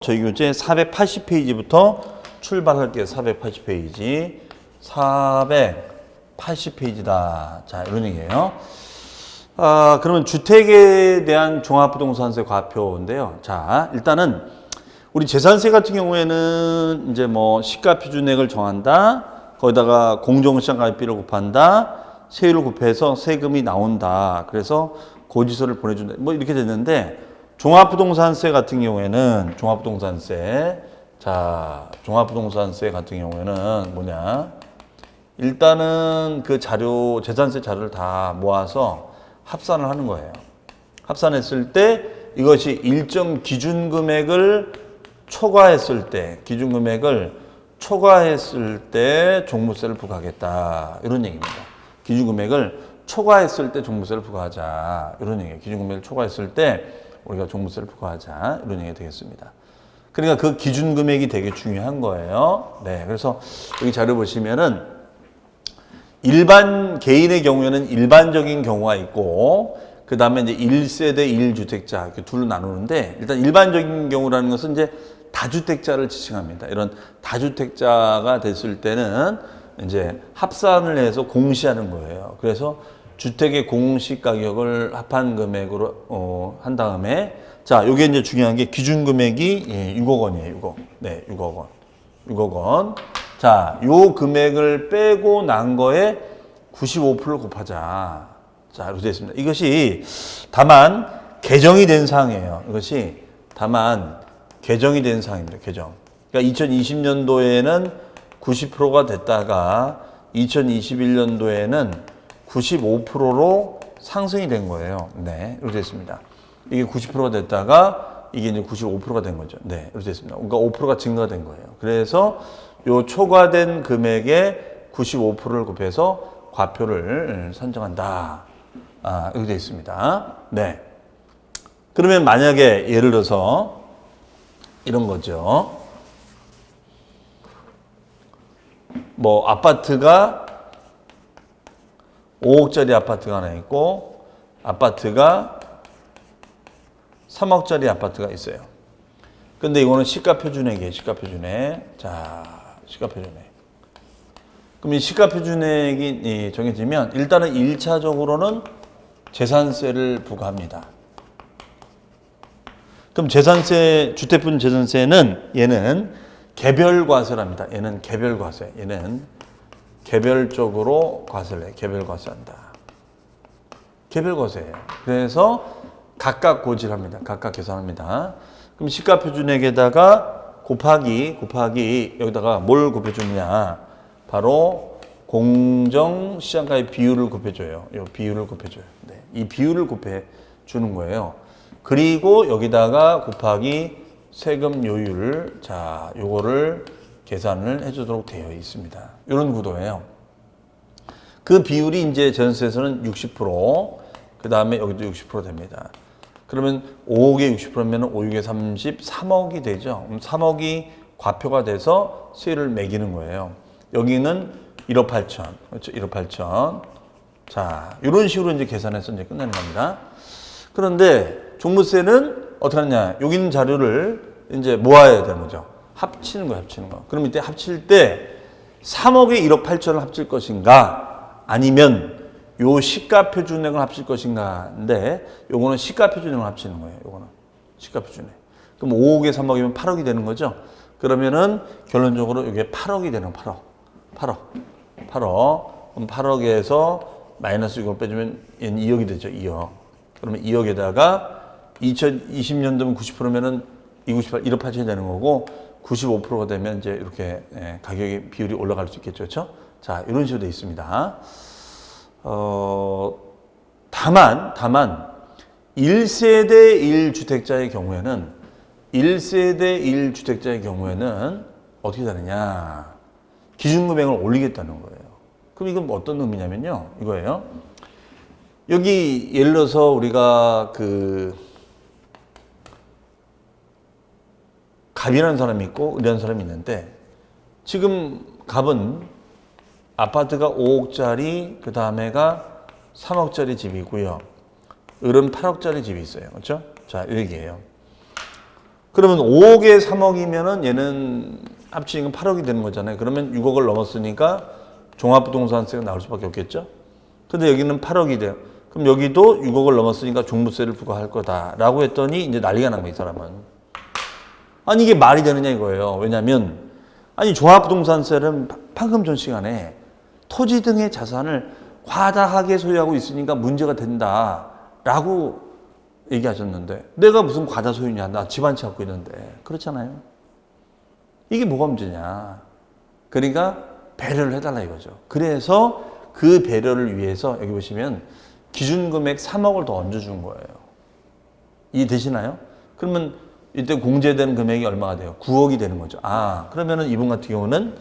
저희 교재 480페이지부터 출발할게요. 480페이지. 480페이지다. 자, 이런 얘기예요. 그러면 주택에 대한 종합부동산세 과표인데요. 자, 일단은 우리 재산세 같은 경우에는 이제 뭐 시가표준액을 정한다. 거기다가 공정시장가입비를 곱한다. 세율을 곱해서 세금이 나온다. 그래서 고지서를 보내준다. 뭐 이렇게 됐는데 종합부동산세 같은 경우에는 종합부동산세 같은 경우에는 뭐냐? 일단은 그 자료, 재산세 자료를 다 모아서 합산을 하는 거예요. 합산했을 때 이것이 일정 기준금액을 초과했을 때 종부세를 부과하겠다. 이런 얘기입니다. 기준금액을 초과했을 때 종부세를 부과하자. 이런 얘기예요. 기준금액을 초과했을 때 우리가 종부세를 부과하자. 이런 얘기가 되겠습니다. 그러니까 그 기준금액이 되게 중요한 거예요. 네. 그래서 여기 자료 보시면은 일반 개인의 경우에는 일반적인 경우가 있고 그 다음에 이제 1세대 1주택자 이렇게 둘로 나누는데 일단 일반적인 경우라는 것은 이제 다주택자를 지칭합니다. 이런 다주택자가 됐을 때는 이제 합산을 해서 공시하는 거예요. 그래서 주택의 공시 가격을 합한 금액으로 한 다음에 자, 요게 이제 중요한 게 기준 금액이 6억 원이에요. 6억. 네, 6억 원. 6억 원. 자, 요 금액을 빼고 난 거에 95%를 곱하자. 자, 이렇게 되어 있습니다. 이것이 다만 개정이 된 사항이에요. 이것이 다만 개정이 된 사항입니다. 개정. 그러니까 2020년도에는 90%가 됐다가 2021년도에는 95%로 상승이 된 거예요. 네, 이렇게 됐습니다. 이게 90%가 됐다가 이게 이제 95%가 된 거죠. 네, 이렇게 됐습니다. 그러니까 5%가 증가된 거예요. 그래서 요 초과된 금액에 95%를 곱해서 과표를 선정한다. 이렇게 되어 있습니다. 네. 그러면 만약에 예를 들어서 이런 거죠. 뭐 아파트가 5억짜리 아파트가 하나 있고 아파트가 3억짜리 아파트가 있어요. 근데 이거는 시가표준액이에요. 시가표준액. 자, 시가표준액. 그럼 이 시가표준액이 정해지면 일단은 1차적으로는 재산세를 부과합니다. 그럼 재산세, 주택분 재산세는 얘는 개별과세랍니다. 얘는 개별과세. 얘는 개별적으로 과세를 해. 개별과세한다. 개별과세예요. 그래서 각각 고지합니다. 각각 계산합니다. 그럼 시가표준액에다가 곱하기 여기다가 뭘 곱해주느냐? 바로 공정시장가의 비율을 곱해줘요. 이 비율을 곱해줘요. 네, 이 비율을 곱해주는 거예요. 그리고 여기다가 곱하기 세금 요율, 자, 요거를 계산을 해주도록 되어 있습니다. 이런 구도예요. 그 비율이 이제 전세에서는 60%, 그 다음에 여기도 60% 됩니다. 그러면 5억에 60%면 5, 6에 33억이 되죠. 그럼 3억이 과표가 돼서 세율을 매기는 거예요. 여기는 1억 8천, 그렇죠? 1억 8천. 자, 이런 식으로 이제 계산해서 이제 끝나는 겁니다. 그런데 종부세는 어떻게 하느냐? 여기 있는 자료를 이제 모아야 되는 거죠. 합치는 거예요, 합치는 거. 그럼 이때 합칠 때 3억에 1억 8천을 합칠 것인가? 아니면 요 시가표준액을 합칠 것인가인데 요거는 시가표준액을 합치는 거예요. 요거는 시가표준액. 그럼 5억에 3억이면 8억이 되는 거죠. 그러면은 결론적으로 이게 8억이 되는 8억. 그럼 8억에서 마이너스 이걸 빼주면 얘는 2억이 되죠. 2억. 그러면 2억에다가 2020년도면 90%면은 298, 1억 8천이 되는 거고 95%가 되면 이제 이렇게 가격의 비율이 올라갈 수 있겠죠. 그렇죠? 자, 이런 식으로 되어 있습니다. 다만 1세대 1주택자의 경우에는 어떻게 되느냐? 기준금액을 올리겠다는 거예요. 그럼 이건 어떤 의미냐면요. 이거예요. 여기 예를 들어서 우리가 갑이라는 사람이 있고 을이라는 사람이 있는데 지금 갑은 아파트가 5억짜리 그 다음에가 3억짜리 집이고요. 을은 8억짜리 집이 있어요. 그렇죠? 자, 이 얘기예요. 그러면 5억에 3억이면은 얘는 합치니까 8억이 되는 거잖아요. 그러면 6억을 넘었으니까 종합부동산세가 나올 수밖에 없겠죠. 근데 여기는 8억이 돼요. 그럼 여기도 6억을 넘었으니까 종부세를 부과할 거다라고 했더니 이제 난리가 난 거예요, 이 사람은. 아니 이게 말이 되느냐 이거예요. 왜냐하면 아니 종합부동산세는 방금 전 시간에 토지 등의 자산을 과다하게 소유하고 있으니까 문제가 된다라고 얘기하셨는데 내가 무슨 과다 소유냐? 나 집 한 채 갖고 있는데. 그렇잖아요. 이게 뭐가 문제냐? 그러니까 배려를 해달라 이거죠. 그래서 그 배려를 위해서 여기 보시면 기준금액 3억을 더 얹어준 거예요. 이해되시나요? 그러면 이때 공제되는 금액이 얼마가 돼요? 9억이 되는 거죠. 그러면은 이분 같은 경우는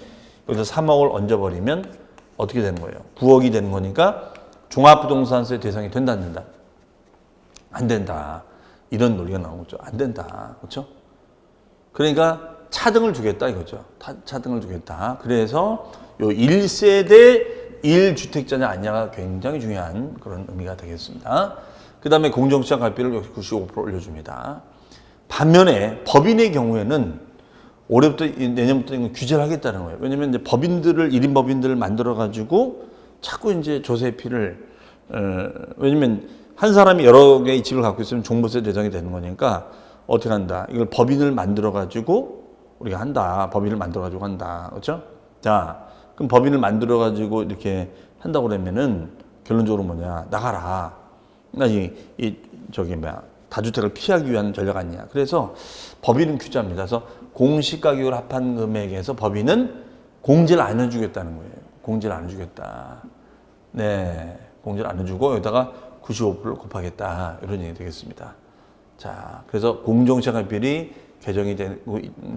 여기서 3억을 얹어버리면 어떻게 되는 거예요? 9억이 되는 거니까 종합부동산세 대상이 된다, 안 된다? 안 된다. 이런 논리가 나온 거죠. 안 된다. 그렇죠? 그러니까 차등을 주겠다 이거죠. 차등을 주겠다. 그래서 요 1세대 1주택자냐 아니냐가 굉장히 중요한 그런 의미가 되겠습니다. 그 다음에 공정시장 갈비를 95% 올려줍니다. 반면에 법인의 경우에는 올해부터 내년부터 이거 규제를 하겠다는 거예요. 왜냐면 이제 법인들을 1인 법인들을 만들어 가지고 자꾸 이제 조세피를 왜냐면 한 사람이 여러 개의 집을 갖고 있으면 종부세 대상이 되는 거니까 어떻게 한다? 이걸 법인을 만들어 가지고 우리가 한다. 법인을 만들어 가지고 한다. 그렇죠? 자, 그럼 법인을 만들어 가지고 이렇게 한다고 그러면은 결론적으로 뭐냐? 나가라. 다주택을 피하기 위한 전략 아니냐. 그래서 법인은 규제합니다. 그래서 공시가격을 합한 금액에서 법인은 공제를 안 해주겠다는 거예요. 공제를 안 해주겠다. 네, 공제를 안 해주고 여기다가 95%를 곱하겠다. 이런 얘기 되겠습니다. 자, 그래서 공정시장가율이 개정이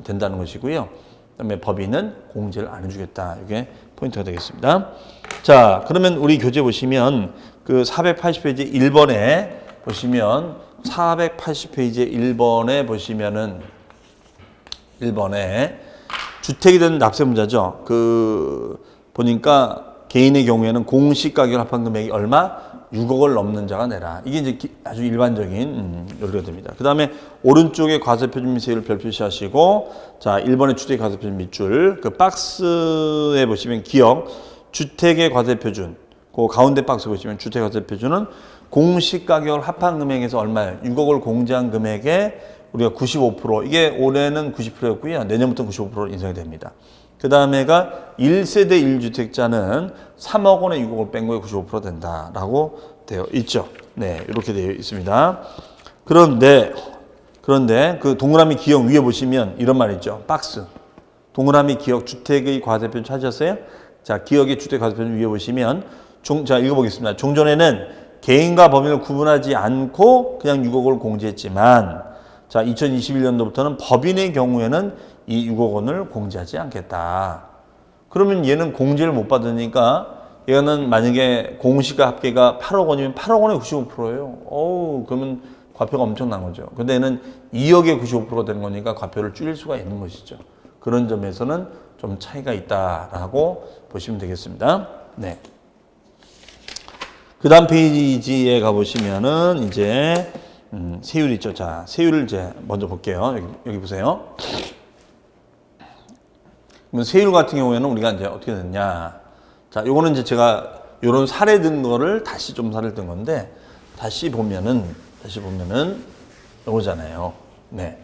된다는 것이고요. 그다음에 법인은 공제를 안 해주겠다. 이게 포인트가 되겠습니다. 자, 그러면 우리 교재 보시면 그 480페이지 1번에 보시면 480페이지 1번에 보시면은 1번에 주택이 된 납세문자죠. 그 보니까 개인의 경우에는 공시가격 합한 금액이 얼마? 6억을 넘는 자가 내라. 이게 이제 아주 일반적인 논리가 됩니다. 그 다음에 오른쪽에 과세표준 및세율을 별표시하시고, 자 1번의 주택 과세표준 밑줄, 그 박스에 보시면 기억 주택의 과세표준, 그 가운데 박스 보시면 주택 과세표준은 공시가격을 합한 금액에서 얼마예요? 6억을 공제한 금액에 우리가 95%, 이게 올해는 90%였고요. 내년부터 95%로 인상이 됩니다. 그 다음에가 1세대 1주택자는 3억 원에 6억을 뺀 거에 95% 된다라고 되어 있죠. 네, 이렇게 되어 있습니다. 그런데 그 동그라미 기억 위에 보시면 이런 말 있죠. 박스. 동그라미 기억 주택의 과세표준 찾으셨어요? 자, 기억의 주택 과세표준 위에 보시면 자, 읽어보겠습니다. 종전에는 개인과 법인을 구분하지 않고 그냥 6억을 공제했지만, 자, 2021년도부터는 법인의 경우에는 이 6억 원을 공제하지 않겠다. 그러면 얘는 공제를 못 받으니까 얘는 만약에 공시가 합계가 8억 원이면 8억 원에 95%예요. 그러면 과표가 엄청난 거죠. 근데 얘는 2억에 95%가 되는 거니까 과표를 줄일 수가 있는 것이죠. 그런 점에서는 좀 차이가 있다라고 보시면 되겠습니다. 네. 그 다음 페이지에 가보시면은 이제 세율 있죠. 자, 세율을 이제 먼저 볼게요. 여기 보세요. 그러면 세율 같은 경우에는 우리가 이제 어떻게 됐냐. 자, 요거는 이제 제가 요런 사례 든 거를 다시 좀 사례 든 건데, 다시 보면은 요거잖아요. 네.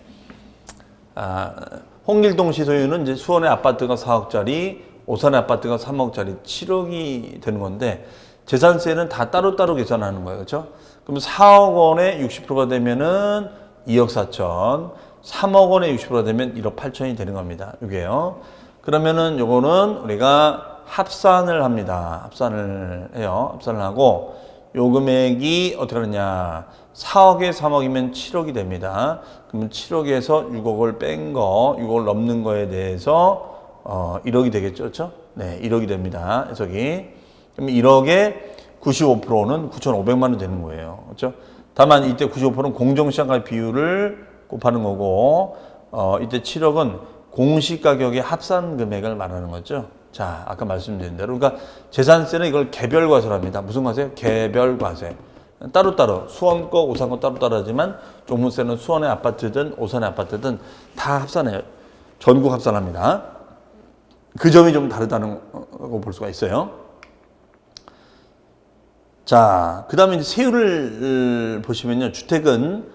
홍길동 시 소유는 이제 수원의 아파트가 4억짜리, 오산의 아파트가 3억짜리 7억이 되는 건데, 재산세는 다 따로따로 계산하는 거예요. 그렇죠? 그럼 4억 원에 60%가 되면은 2억 4천, 3억 원에 60%가 되면 1억 8천이 되는 겁니다. 이게요. 그러면은 요거는 우리가 합산을 합니다. 합산을 해요. 합산을 하고 요 금액이 어떻게 하느냐. 4억에 3억이면 7억이 됩니다. 그러면 7억에서 6억을 뺀 거, 6억을 넘는 거에 대해서 1억이 되겠죠. 그렇죠? 네, 1억이 됩니다. 해석이. 그럼 1억에 95%는 9,500만 원 되는 거예요. 그렇죠? 다만 이때 95%는 공정시장가액 비율을 곱하는 거고, 이때 7억은 공시가격의 합산 금액을 말하는 거죠. 자, 아까 말씀드린 대로. 그러니까 재산세는 이걸 개별과세로 합니다. 무슨 과세요? 개별과세. 따로따로 수원 거, 오산 거 따로따로 하지만 종부세는 수원의 아파트든 오산의 아파트든 다 합산해요. 전국 합산합니다. 그 점이 좀 다르다는 거 볼 수가 있어요. 자, 그 다음에 이제 세율을 보시면요. 주택은,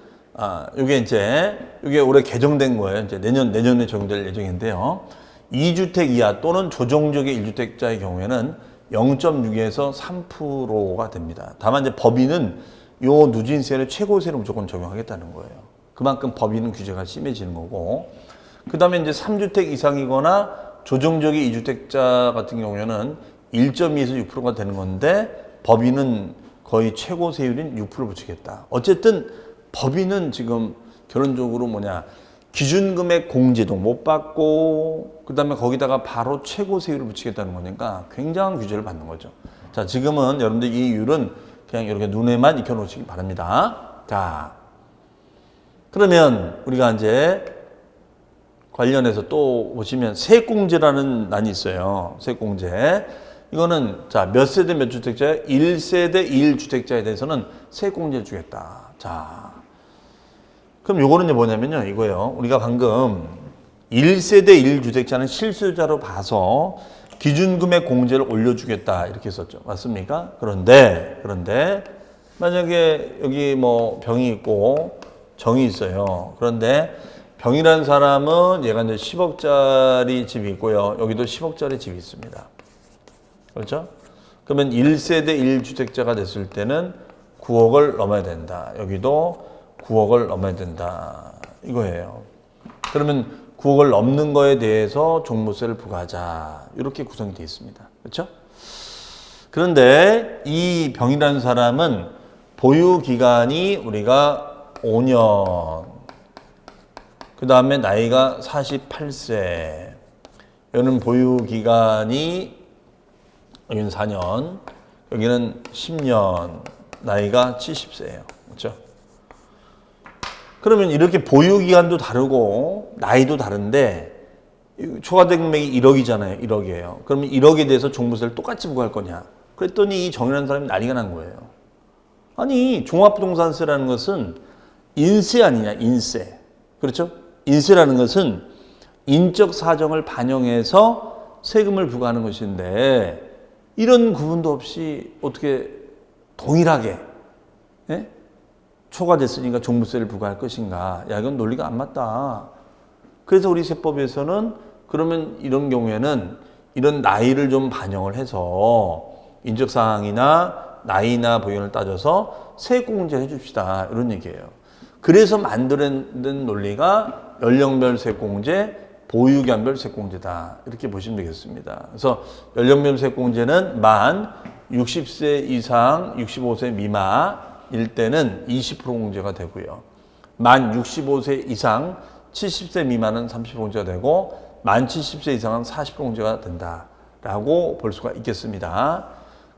이게 올해 개정된 거예요. 이제 내년에 적용될 예정인데요. 2주택 이하 또는 조정적의 1주택자의 경우에는 0.6에서 3%가 됩니다. 다만 이제 법인은 요 누진세를 최고세로 무조건 적용하겠다는 거예요. 그만큼 법인은 규제가 심해지는 거고. 그 다음에 이제 3주택 이상이거나 조정적의 2주택자 같은 경우에는 1.2에서 6%가 되는 건데 법인은 거의 최고 세율인 6%를 붙이겠다. 어쨌든 법인은 지금 결론적으로 기준금액 공제도 못 받고 그다음에 거기다가 바로 최고 세율을 붙이겠다는 거니까 굉장한 규제를 받는 거죠. 자, 지금은 여러분들 이 이율은 그냥 이렇게 눈에만 익혀 놓으시기 바랍니다. 자, 그러면 우리가 이제 관련해서 또 보시면 세액공제라는 난이 있어요. 세액공제. 이거는 몇 세대 몇 주택자에 1세대 1주택자에 대해서는 세액공제를 주겠다. 자, 그럼 요거는 이제 뭐냐면요. 이거예요. 우리가 방금 1세대 1주택자는 실수요자로 봐서 기준금액 공제를 올려주겠다. 이렇게 했었죠. 맞습니까? 그런데 만약에 여기 병이 있고 정이 있어요. 그런데 병이라는 사람은 얘가 이제 10억짜리 집이 있고요. 여기도 10억짜리 집이 있습니다. 그렇죠? 그러면 1세대 1주택자가 됐을 때는 9억을 넘어야 된다. 여기도 9억을 넘어야 된다. 이거예요. 그러면 9억을 넘는 거에 대해서 종부세를 부과하자. 이렇게 구성이 되어 있습니다. 그렇죠? 그런데 이 병이라는 사람은 보유 기간이 우리가 5년. 그 다음에 나이가 48세. 여기는 보유 기간이 여기는 4년. 여기는 10년. 나이가 70세예요. 그렇죠? 그러면 이렇게 보유 기간도 다르고 나이도 다른데 초과된 금액이 1억이잖아요. 1억이에요. 그러면 1억에 대해서 종부세를 똑같이 부과할 거냐? 그랬더니 이 정이라는 사람이 난리가 난 거예요. 아니, 종합부동산세라는 것은 인세 아니냐? 인세. 그렇죠? 인세라는 것은 인적 사정을 반영해서 세금을 부과하는 것인데 이런 구분도 없이 어떻게 동일하게 초과됐으니까 종부세를 부과할 것인가? 야, 이건 논리가 안 맞다. 그래서 우리 세법에서는 그러면 이런 경우에는 이런 나이를 좀 반영을 해서 인적사항이나 나이나 보유를 따져서 세액공제를 해줍시다. 이런 얘기예요. 그래서 만드는 논리가 연령별 세액공제, 보유기간별 세액공제다. 이렇게 보시면 되겠습니다. 그래서 연령별 세액공제는 만 60세 이상 65세 미만일 때는 20% 공제가 되고요. 만 65세 이상 70세 미만은 30% 공제가 되고 만 70세 이상은 40% 공제가 된다라고 볼 수가 있겠습니다.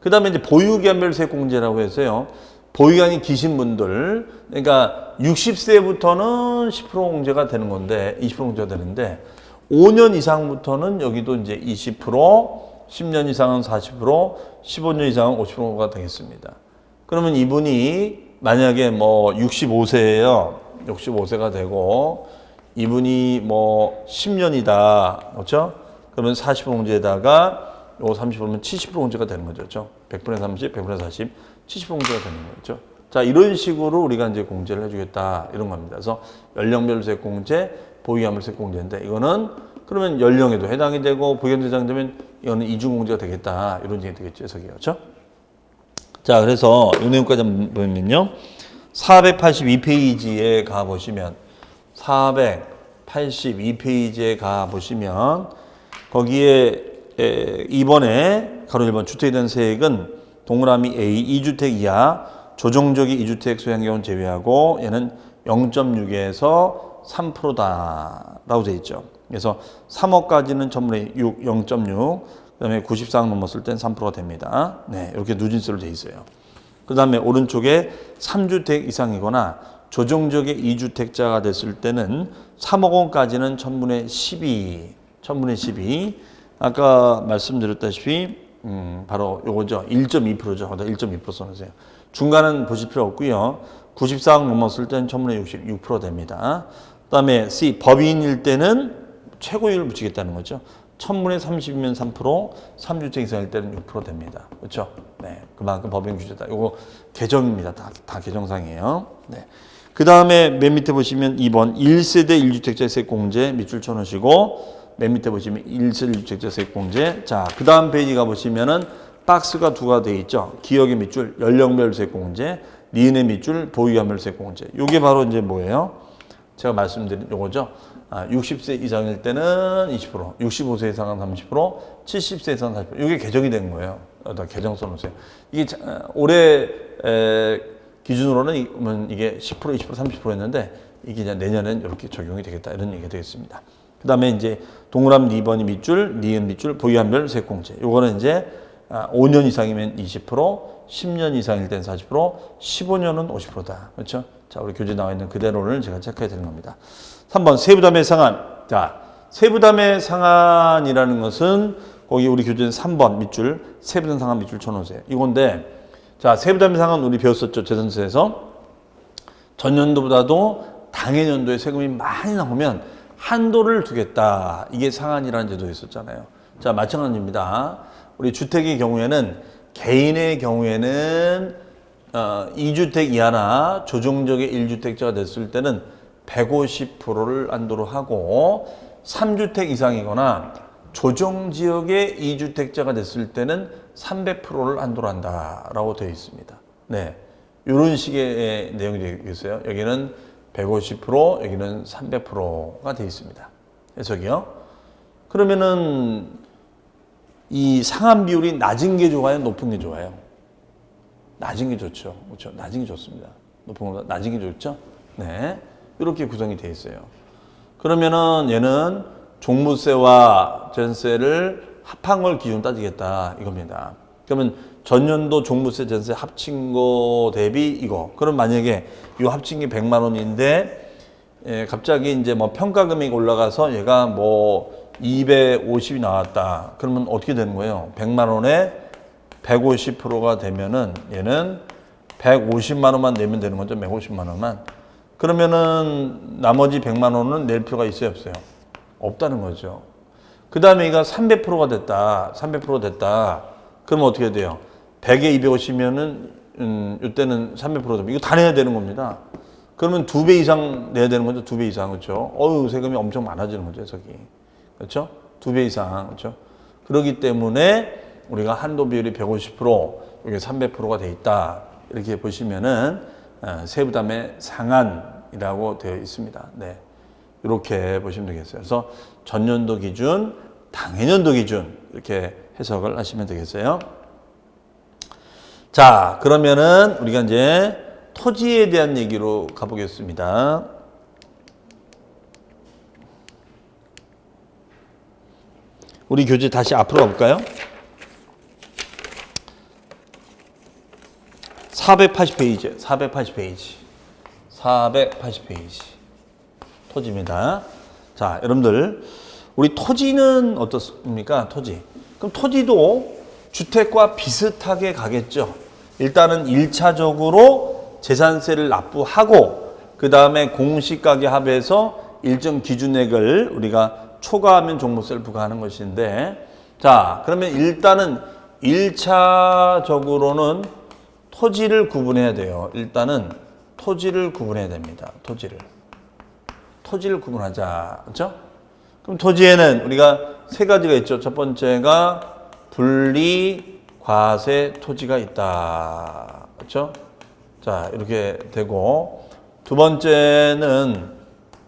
그 다음에 이제 보유기간별 세액공제라고 해서요. 보유기간이 기신 분들, 그러니까 60세부터는 10% 공제가 되는 건데, 20% 공제가 되는데, 5년 이상부터는 여기도 이제 20%, 10년 이상은 40%, 15년 이상은 50%가 되겠습니다. 그러면 이분이 만약에 65세예요. 65세가 되고, 이분이 10년이다. 그렇죠? 그러면 40% 공제에다가 요 30%면 70% 공제가 되는 거죠. 그렇죠? 100분의 30, 100분의 40, 70% 공제가 되는 거죠. 자, 이런 식으로 우리가 이제 공제를 해주겠다. 이런 겁니다. 그래서 연령별 세액 공제, 보유기간별 세액 공제인데 이거는 그러면 연령에도 해당이 되고 보유기간도 해당되면 이거는 이중 공제가 되겠다. 이런 얘기 되겠죠. 해석이. 그렇죠? 자, 그래서 이 내용까지 한번 보면요. 482페이지에 가보시면 482페이지에 가보시면 거기에 이번에 가로 1번 주택에 대한 세액은 동그라미 A 2주택 이하 조정적인 2주택 소유한 경우는 제외하고 얘는 0.6에서 3%다 라고 되어 있죠. 그래서 3억까지는 전분의 6, 0.6 그다음에 94억 넘었을 땐 3%가 됩니다. 네, 이렇게 누진세로 되어 있어요. 그 다음에 오른쪽에 3주택 이상이거나 조정적의 2주택자가 됐을 때는 3억 원까지는 1000분의 12 아까 말씀드렸다시피 바로 요거죠. 1.2%죠. 1.2% 써놓으세요. 중간은 보실 필요 없고요. 94억 넘었을 때는 1000분의 66% 됩니다. 그다음에 C, 법인일 때는 최고율을 붙이겠다는 거죠. 1000분의 30이면 3%, 3주택 이상일 때는 6% 됩니다. 그렇죠? 네, 그만큼 법인 규제다. 이거 개정입니다. 다 개정상이에요. 네. 그 다음에 맨 밑에 보시면 2번 1세대 1주택자 세액공제 밑줄 쳐놓으시고 맨 밑에 보시면 1세대 1주택자 세액공제. 자, 그 다음 페이지 가보시면은 박스가 두가 되어 있죠. 기억의 밑줄 연령별 세액공제, 니은의 밑줄 보유한별 세액공제. 이게 바로 이제 뭐예요? 제가 말씀드린 요거죠. 60세 이상일 때는 20%, 65세 이상은 30%, 70세 이상은 40%. 이게 개정이 된 거예요. 개정 써놓으세요. 이게 올해 기준으로는 이게 10%, 20%, 30%였는데 이게 이제 내년엔 이렇게 적용이 되겠다 이런 얘기가 되겠습니다. 그 다음에 이제 동그라미 2번이 밑줄, 니은 밑줄, 보유한별 세액공제. 요거는 이제 5년 이상이면 20%, 10년 이상일 때는 40%, 15년은 50%다. 그렇죠? 자, 우리 교재 나와 있는 그대로를 제가 체크해 드리는 겁니다. 3번 세부담의 상한. 자, 세부담의 상한이라는 것은 거기 우리 교재는 3번 밑줄, 세부담 상한 밑줄 쳐놓으세요. 이건데, 자, 세부담의 상한 우리 배웠었죠. 재산세에서. 전년도보다도 당해년도에 세금이 많이 나오면 한도를 두겠다. 이게 상한이라는 제도가 있었잖아요. 자, 마찬가지입니다. 우리 주택의 경우에는 개인의 경우에는 2주택 이하나 조정적의 1주택자가 됐을 때는 150%를 한도로 하고 3주택 이상이거나 조정지역의 2주택자가 됐을 때는 300%를 한도로 한다라고 되어 있습니다. 네, 이런 식의 내용이 되겠어요. 여기는 150%, 여기는 300%가 되어 있습니다. 해석이요. 그러면은 이 상한 비율이 낮은 게 좋아요? 높은 게 좋아요? 낮은 게 좋죠. 그렇죠? 낮은 게 좋습니다. 높은 것보다 낮은 게 좋죠? 네. 이렇게 구성이 되어 있어요. 그러면은 얘는 종부세와 전세를 합한 걸 기준 따지겠다 이겁니다. 그러면 전년도 종부세 전세 합친 거 대비 이거. 그럼 만약에 이 합친 게 100만 원인데 갑자기 이제 뭐 평가 금액이 올라가서 얘가 뭐 250이 나왔다. 그러면 어떻게 되는 거예요? 100만 원에 150%가 되면은 얘는 150만 원만 내면 되는 거죠. 150만 원만. 그러면은 나머지 100만 원은 낼 필요가 있어요, 없어요? 없다는 거죠. 그 다음에 얘가 300%가 됐다. 300% 됐다. 그러면 어떻게 돼요? 100에 250이면은 이때는 300% 되면 이거 다 내야 되는 겁니다. 그러면 2배 이상 내야 되는 거죠. 2배 이상. 그렇죠? 세금이 엄청 많아지는 거죠, 저기. 그렇죠? 2배 이상. 그렇죠? 그렇기 때문에 우리가 한도 비율이 150%, 이게 300%가 돼 있다. 이렇게 보시면은 세부담의 상한이라고 되어 있습니다. 네. 이렇게 보시면 되겠어요. 그래서 전년도 기준, 당해년도 기준 이렇게 해석을 하시면 되겠어요. 자, 그러면은 우리가 이제 토지에 대한 얘기로 가보겠습니다. 우리 교재 다시 앞으로 가볼까요? 480페이지, 480페이지. 토지입니다. 자, 여러분들, 우리 토지는 어떻습니까? 토지. 그럼 토지도 주택과 비슷하게 가겠죠. 일단은 1차적으로 재산세를 납부하고, 그 다음에 공시가계합에서 일정 기준액을 우리가 초과하면 종부세를 부과하는 것인데, 자, 그러면 일단은 1차적으로는 토지를 구분해야 돼요. 일단은 토지를 구분해야 됩니다. 토지를 구분하자. 그렇죠? 그럼 토지에는 우리가 세 가지가 있죠. 첫 번째가 분리 과세 토지가 있다. 그렇죠? 자, 이렇게 되고 두 번째는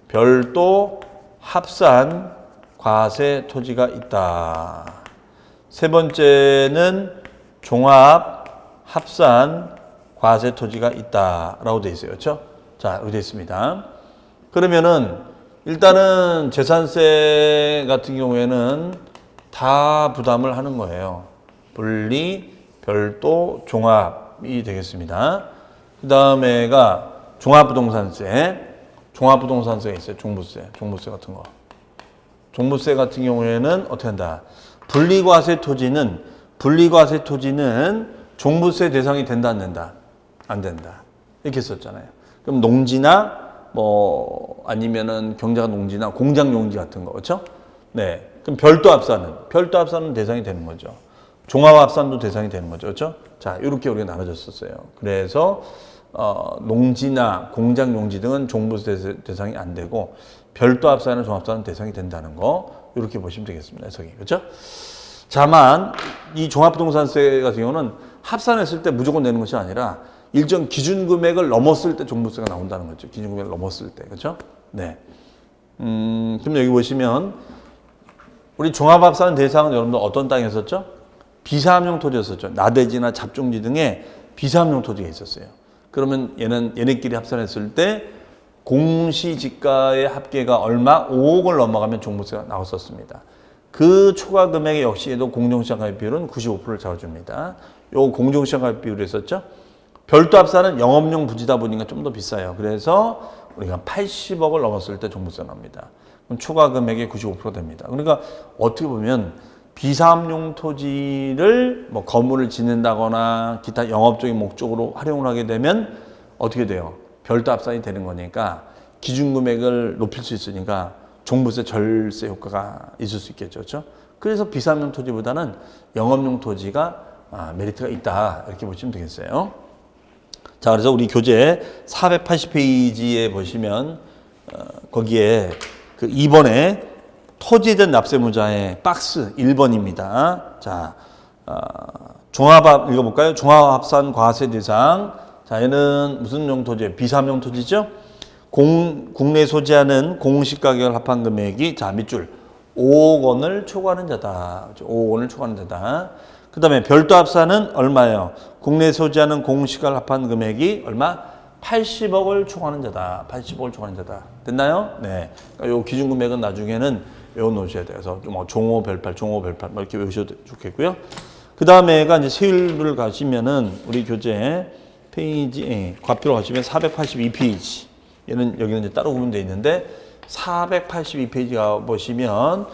별도 합산 과세 토지가 있다. 세 번째는 종합 합산 과세 토지가 있다라고 되어 있어요. 그렇죠? 자, 이렇게 되어 있습니다. 그러면은 일단은 재산세 같은 경우에는 다 부담을 하는 거예요. 분리, 별도, 종합이 되겠습니다. 그 다음에가 종합부동산세. 종합부동산세가 있어요. 종부세 같은 거. 종부세 같은 경우에는 어떻게 한다? 분리과세 토지는 종부세 대상이 된다 안 된다? 안 된다. 이렇게 썼잖아요. 그럼 농지나 뭐 아니면은 경자가 농지나 공장 용지 같은 거 그렇죠? 네. 그럼 별도 합산은 대상이 되는 거죠. 종합 합산도 대상이 되는 거죠. 그렇죠? 자, 이렇게 우리가 나눠졌었어요. 그래서 농지나 공장 용지 등은 종부세 대상이 안 되고 별도 합산이나 종합 합산은 대상이 된다는 거 이렇게 보시면 되겠습니다. 해석이. 그렇죠? 다만 이 종합부동산세 같은 경우는 합산했을 때 무조건 내는 것이 아니라 일정 기준 금액을 넘었을 때 종부세가 나온다는 거죠. 기준 금액을 넘었을 때. 그렇죠? 네. 그럼 여기 보시면 우리 종합합산 대상은 여러분들 어떤 땅이었었죠? 비사업용 토지였었죠. 나대지나 잡종지 등의 비사업용 토지가 있었어요. 그러면 얘네끼리 합산했을 때 공시지가의 합계가 얼마? 5억을 넘어가면 종부세가 나왔었습니다. 그 초과 금액에 역시 얘도 공정시장가액 비율은 95%를 잡아줍니다. 요 공정시장가액 비율이 있었죠? 별도 합산은 영업용 부지다 보니까 좀 더 비싸요. 그래서 우리가 80억을 넘었을 때 종부세가 납니다. 그럼 초과 금액의 95% 됩니다. 그러니까 어떻게 보면 비사업용 토지를 뭐 건물을 짓는다거나 기타 영업적인 목적으로 활용을 하게 되면 어떻게 돼요? 별도 합산이 되는 거니까 기준 금액을 높일 수 있으니까 종부세 절세 효과가 있을 수 있겠죠. 그렇죠? 그래서 비사업용 토지보다는 영업용 토지가 메리트가 있다. 이렇게 보시면 되겠어요. 자, 그래서 우리 교재 480페이지에 보시면 거기에 그 2번에 토지된 납세무자의 박스 1번입니다. 자, 종합합 읽어볼까요? 종합합산 과세 대상. 자, 얘는 무슨 용토지예요? 비사업용 토지죠? 국내 소지하는 공시가격을 합한 금액이 자 밑줄 5억 원을 초과하는 자다. 5억 원을 초과하는 자다. 그 다음에 별도 합산은 얼마예요? 국내 소지하는 공시가를 합한 금액이 얼마? 80억을 초과하는 자다. 80억을 초과하는 자다. 됐나요? 네. 그러니까 요 기준 금액은 나중에는 외워놓으셔야 돼요. 그래서 뭐 종호 별팔 뭐 이렇게 외우셔도 좋겠고요. 그 다음에가 이제 세율을 가시면은 우리 교재 페이지 과표로 가시면 482페이지. 얘는 여기는 이제 따로 구분되어 있는데 482페이지 보시면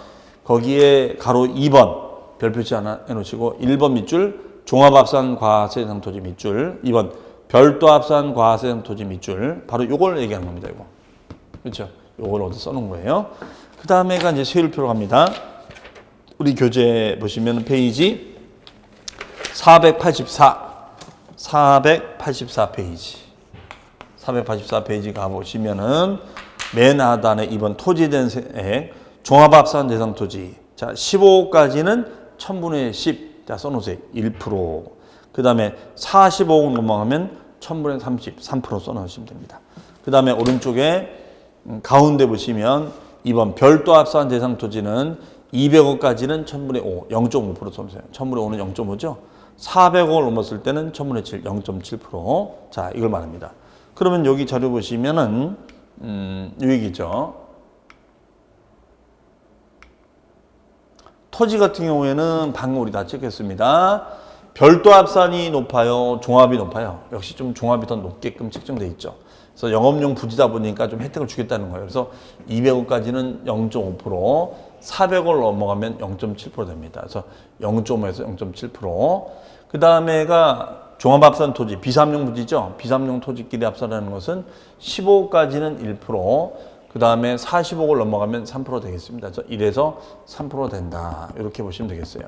거기에 가로 2번 별표치 하나 해놓으시고 1번 밑줄 종합합산 과세대상 토지 밑줄 2번 별도 합산 과세대상 토지 밑줄 바로 요걸 얘기하는 겁니다. 이거 그렇죠? 요걸 어디 써놓은 거예요. 그 다음에가 이제 세율표로 갑니다. 우리 교재 보시면 페이지 484페이지 484페이지 가보시면은 맨 하단에 2번 토지된 세액 종합합산 대상 토지 자 15억까지는 1000분의 10 자 써놓으세요. 1%. 그 다음에 45억 넘어가면 1000분의 30 3% 써놓으시면 됩니다. 그 다음에 오른쪽에 가운데 보시면 2번 별도 합산 대상 토지는 200억까지는 1000분의 5 0.5% 써놓으세요. 1000분의 5는 0.5죠. 400억을 넘었을 때는 1000분의 7 0.7% 자 이걸 말합니다. 그러면 여기 자료 보시면은 이 얘기죠. 토지 같은 경우에는 방금 우리 다 체크했습니다. 별도 합산이 높아요? 종합이 높아요? 역시 좀 종합이 더 높게끔 책정돼 있죠. 그래서 영업용 부지다 보니까 좀 혜택을 주겠다는 거예요. 그래서 200억까지는 0.5%, 400억을 넘어가면 0.7% 됩니다. 그래서 0.5에서 0.7%. 그 다음에가 종합합산 토지, 비사업용 부지죠. 비사업용 토지끼리 합산하는 것은 15억까지는 1%, 그 다음에 40억을 넘어가면 3% 되겠습니다. 그래서 1에서 3% 된다. 이렇게 보시면 되겠어요.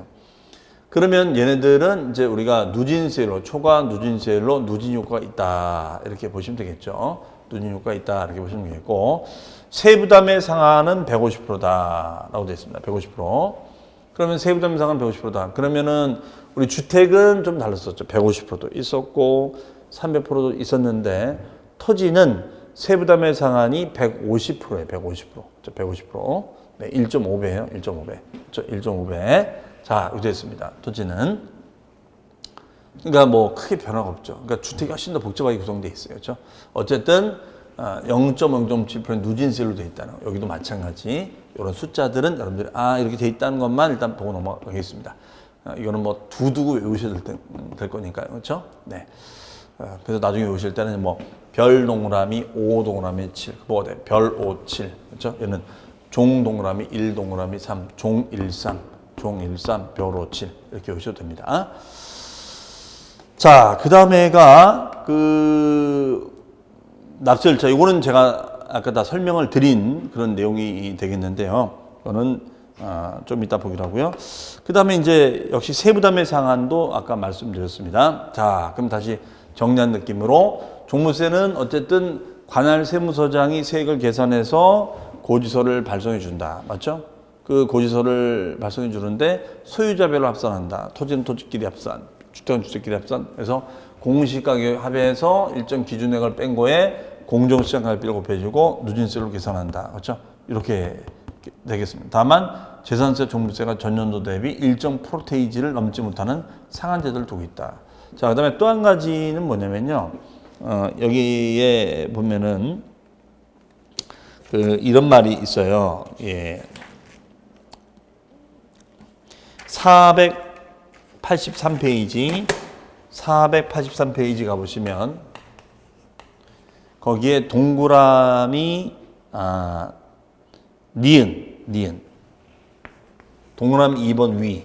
그러면 얘네들은 이제 우리가 누진세율로, 초과 누진세율로 누진 효과가 있다. 이렇게 보시면 되겠죠. 누진 효과가 있다. 이렇게 보시면 되겠고, 세부담의 상한은 150%다. 라고 되어 있습니다. 150%. 그러면 세부담의 상한은 150%다. 그러면은 우리 주택은 좀 달랐었죠. 150%도 있었고, 300%도 있었는데, 토지는 세부담의 상한이 150%예요. 150%. 150%. 네, 1.5배예요. 1.5배. 1.5배. 자, 이렇게 됐습니다. 토지는. 그러니까 뭐 크게 변화가 없죠. 그러니까 주택이 훨씬 더 복잡하게 구성되어 있어요. 그렇죠? 어쨌든 0.0.7% 누진세율로 되어 있다는 거. 여기도 마찬가지. 이런 숫자들은 여러분들이 이렇게 되어 있다는 것만 일단 보고 넘어가겠습니다. 이거는 뭐 두두고 외우셔도 될 거니까요. 그렇죠? 네. 그래서 나중에 외우실 때는 뭐 별 동그라미 5 동그라미 7 뭐가 돼? 별 5 7 그렇죠? 얘는 종 동그라미 1 동그라미 3 종 1 3 별 5 7 이렇게 외우셔도 됩니다. 자, 그 다음에가 납세열차. 이거는 제가 아까 다 설명을 드린 그런 내용이 되겠는데요. 이거는 좀 이따 보기로 하고요. 그 다음에 이제 역시 세부담의 상한도 아까 말씀드렸습니다. 자, 그럼 다시 정리한 느낌으로 종무세는 어쨌든 관할 세무서장이 세액을 계산해서 고지서를 발송해 준다. 맞죠? 그 고지서를 발송해 주는데 소유자별로 합산한다. 토지는 토지끼리 합산, 주택은 주택끼리 합산. 그래서 공시가격 합해서 일정 기준액을 뺀 거에 공정시장가격비를 곱해주고 누진세로 계산한다. 그렇죠? 이렇게 되겠습니다. 다만 재산세, 종부세가 전년도 대비 일정 프로테이지를 넘지 못하는 상한제도를 두고 있다. 자, 그다음에 또 한 가지는 뭐냐면요. 여기에 보면은 이런 말이 있어요. 예. 483페이지 가보시면 거기에 동그라미 니은 동그라미 2번 위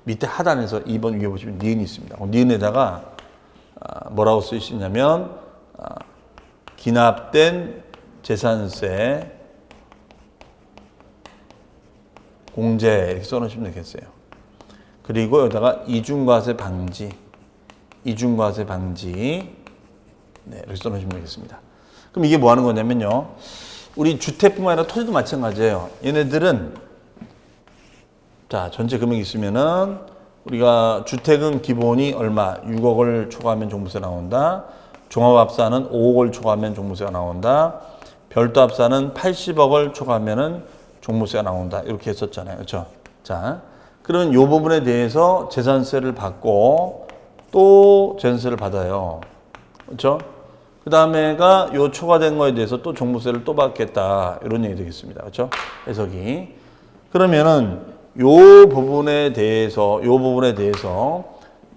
밑에 하단에서 2번 위에 보시면 니은이 있습니다. 니은에다가 뭐라고 쓰시냐면 기납된 재산세 공제 이렇게 써놓으시면 되겠어요. 그리고 여기다가 이중과세 방지 네, 이렇게 써놓으시면 되겠습니다. 그럼 이게 뭐 하는 거냐면요. 우리 주택뿐만 아니라 토지도 마찬가지예요. 얘네들은 자, 전체 금액이 있으면은 우리가 주택은 기본이 얼마? 6억을 초과하면 종부세 나온다. 종합합산은 5억을 초과하면 종부세가 나온다. 별도합산은 80억을 초과하면은 종부세가 나온다. 이렇게 했었잖아요. 그렇죠? 자, 그러면 이 부분에 대해서 재산세를 받고 또 재산세를 받아요. 그렇죠? 그 다음에가 요 초과된 거에 대해서 또 종부세를 또 받겠다. 이런 얘기 되겠습니다. 그렇죠? 해석이. 그러면은 요 부분에 대해서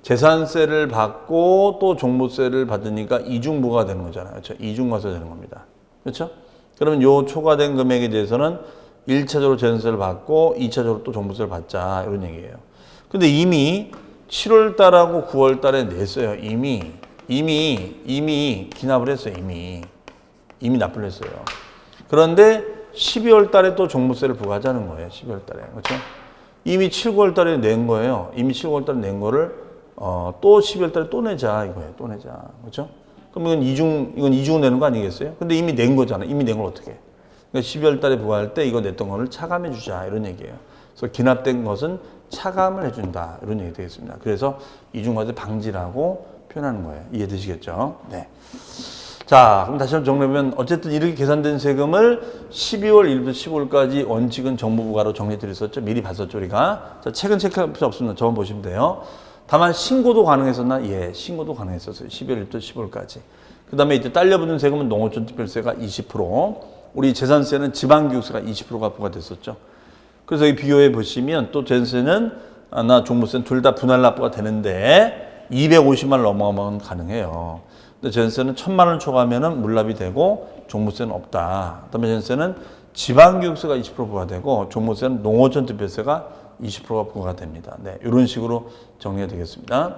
재산세를 받고 또 종부세를 받으니까 이중부가 되는 거잖아요. 그렇죠? 이중과세 되는 겁니다. 그렇죠? 그러면 요 초과된 금액에 대해서는 1차적으로 재산세를 받고 2차적으로 또 종부세를 받자. 이런 얘기예요. 근데 이미 7월 달하고 9월 달에 냈어요. 이미 기납을 했어요. 이미 납부를 했어요. 그런데 12월 달에 또 종부세를 부과하자는 거예요. 12월 달에. 그렇죠? 이미 7, 9월 달에 낸 거예요. 이미 7, 9월 달에 낸 거를 또 12월 달에 또 내자 이거예요. 또 내자. 그렇죠? 그럼 이건 이중 내는 거 아니겠어요? 근데 이미 낸 거잖아요. 이미 낸 걸 어떻게 해? 그러니까 12월 달에 부과할 때 이거 냈던 거를 차감해 주자 이런 얘기예요. 그래서 기납된 것은 차감을 해준다 이런 얘기 되겠습니다. 그래서 이중과세 방지라고 표현하는 거예요. 이해되시겠죠? 네. 자, 그럼 다시 한번 정리하면 어쨌든 이렇게 계산된 세금을 12월 1일부터 15일까지 원칙은 정부부과로 정리드렸었죠. 미리 봤었죠, 우리가. 자, 책은 체크할 필요 없습니다. 저만 보시면 돼요. 다만 신고도 가능했었나? 예, 신고도 가능했었어요. 12월 1일부터 15일까지. 그 다음에 이때 딸려붙는 세금은 농어촌 특별세가 20%, 우리 재산세는 지방교육세가 20%가 부과됐었죠. 그래서 이 비교해 보시면 또 재산세는 종부세는 둘 다 분할 납부가 되는데 250만 원 넘어가면 가능해요. 근데 재산세는 1,000만 원 초과하면은 물납이 되고 종부세는 없다. 그다음에 재산세는 지방교육세가 20% 부과되고 종부세는 농어촌 특별세가 20%가 부과됩니다. 네, 이런 식으로 정리가 되겠습니다.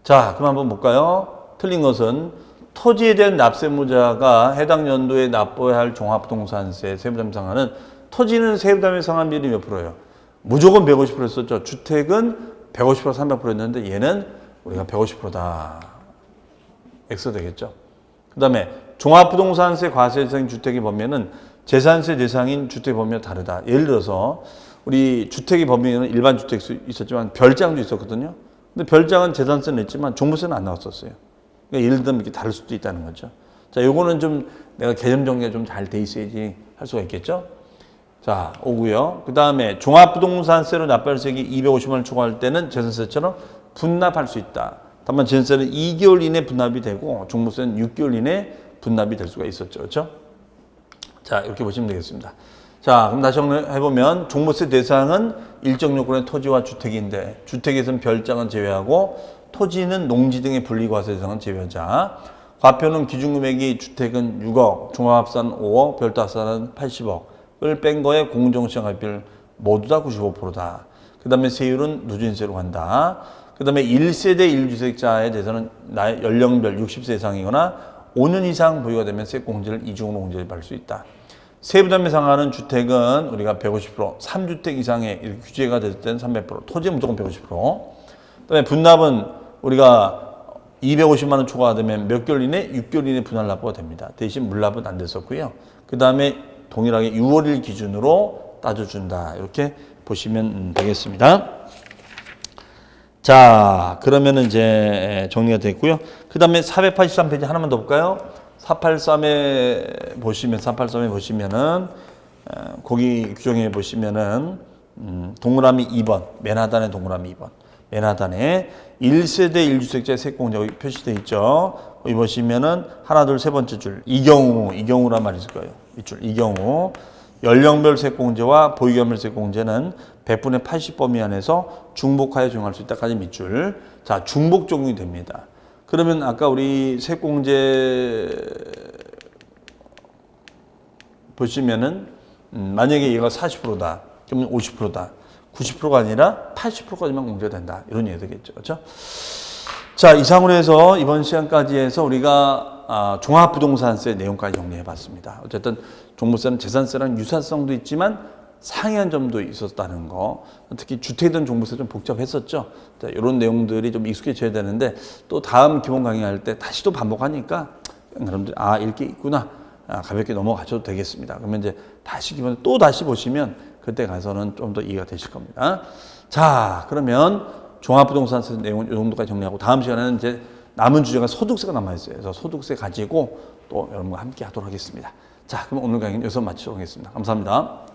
자, 그럼 한번 볼까요? 틀린 것은 토지에 대한 납세무자가 해당 연도에 납부해야 할 종합부동산세 세부담 상한은 토지는 세부담의 상한 비율이 몇 프로예요? 무조건 150% 했었죠. 주택은 150% 300%였는데 얘는 우리가 150%다. X 되겠죠. 그 다음에 종합부동산세 과세 대상 주택의 범위는 재산세 대상인 주택의 범위와 다르다. 예를 들어서 우리 주택의 범위는 일반 주택 있었지만 별장도 있었거든요. 근데 별장은 재산세는 냈지만 종부세는 안 나왔었어요. 그러니까 예를 들면 이렇게 다를 수도 있다는 거죠. 자, 요거는 좀 내가 개념 정리가 좀 잘 돼 있어야지 할 수가 있겠죠. 자, 오고요. 그 다음에 종합부동산세로 납부할 세액이 250만 원 초과할 때는 재산세처럼 분납할 수 있다. 다만 재산세는 2개월 이내 분납이 되고 종부세는 6개월 이내 분납이 될 수가 있었죠. 그렇죠? 자, 이렇게 보시면 되겠습니다. 자, 그럼 다시 해보면 종부세 대상은 일정 요건의 토지와 주택인데 주택에서는 별장은 제외하고 토지는 농지 등의 분리과세 대상은 제외하자. 과표는 기준금액이 주택은 6억, 종합합산 5억, 별도합산은 80억을 뺀 거에 공정시장가율 모두 다 95%다. 그 다음에 세율은 누진세로 간다. 그 다음에 1세대 1주택자에 대해서는 연령별 60세 이상이거나 5년 이상 보유가 되면 세액공제를 이중으로 공제를 받을 수 있다. 세부담에 상하는 주택은 우리가 150%, 3주택 이상의 이렇게 규제가 됐을 때는 300%, 토지 무조건 150%. 그다음에 분납은 우리가 250만 원 초과되면 몇 개월 이내? 6개월 이내 분할 납부가 됩니다. 대신 물납은 안 됐었고요. 그 다음에 동일하게 6월일 기준으로 따져준다. 이렇게 보시면 되겠습니다. 자, 그러면은 이제 정리가 됐고요. 그 다음에 483페이지 하나만 더 볼까요? 483에 보시면은 거기 규정에 보시면은 동그라미 2번, 맨 하단에 동그라미 2번, 맨 하단에 1세대 1주택자 세액공제가 표시되어 있죠. 여기 보시면은 하나, 둘, 세 번째 줄, 이 경우란 말이 있을 거예요. 이 줄, 이 경우 연령별 세액공제와 보유경별 세액공제는 100분의 80범위 안에서 중복하여 적용할 수 있다까지 밑줄. 자, 중복 적용이 됩니다. 그러면 아까 우리 세액공제 보시면은 만약에 얘가 40%다. 그러면 50%다. 90%가 아니라 80%까지만 공제가 된다. 이런 얘기 되겠죠. 그렇죠? 자, 이상으로 해서 이번 시간까지 해서 우리가 종합부동산세 내용까지 정리해 봤습니다. 어쨌든 종부세는 재산세랑 유사성도 있지만 상이한 점도 있었다는 거. 특히 주택이든 종부세 좀 복잡했었죠. 자, 이런 내용들이 좀 익숙해져야 되는데 또 다음 기본 강의할 때 다시 또 반복하니까 여러분들 이렇게 있구나. 가볍게 넘어가셔도 되겠습니다. 그러면 이제 다시 기본 또 다시 보시면 그때 가서는 좀 더 이해가 되실 겁니다. 자, 그러면 종합부동산세 내용은 이 정도까지 정리하고 다음 시간에는 이제 남은 주제가 소득세가 남아있어요. 그래서 소득세 가지고 또 여러분과 함께 하도록 하겠습니다. 자, 그럼 오늘 강의는 여기서 마치도록 하겠습니다. 감사합니다.